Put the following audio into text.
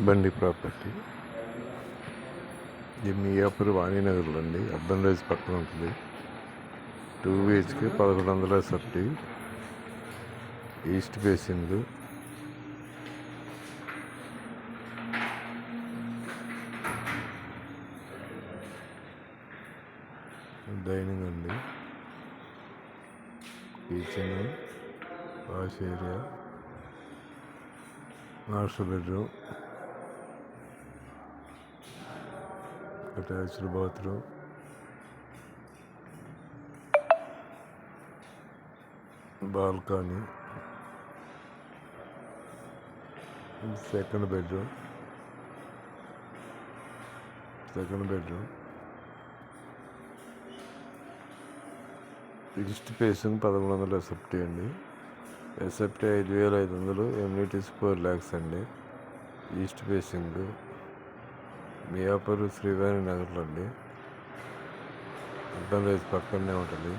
బండి ప్రాపర్టీ. ఇది మియాపూర్ వాణినగర్లో అండి. అర్బన్ రైజ్ పక్కన ఉంటుంది. 2 BHK 1100 SFT, east facing. Dining అండి, kitchen, wash area, master bedroom, attached bathroom, balcony, second bedroom, east facing 1100 SFT అండి. SFT 5500, ఎమ్యూనిటీస్ 4 lakhs అండి. ఈస్ట్ ఫేసింగ్, మియాపూర్ శ్రీవాణి నగర్లో అండి. అర్బన్ రైజ్ పక్కనే ఉంటుంది.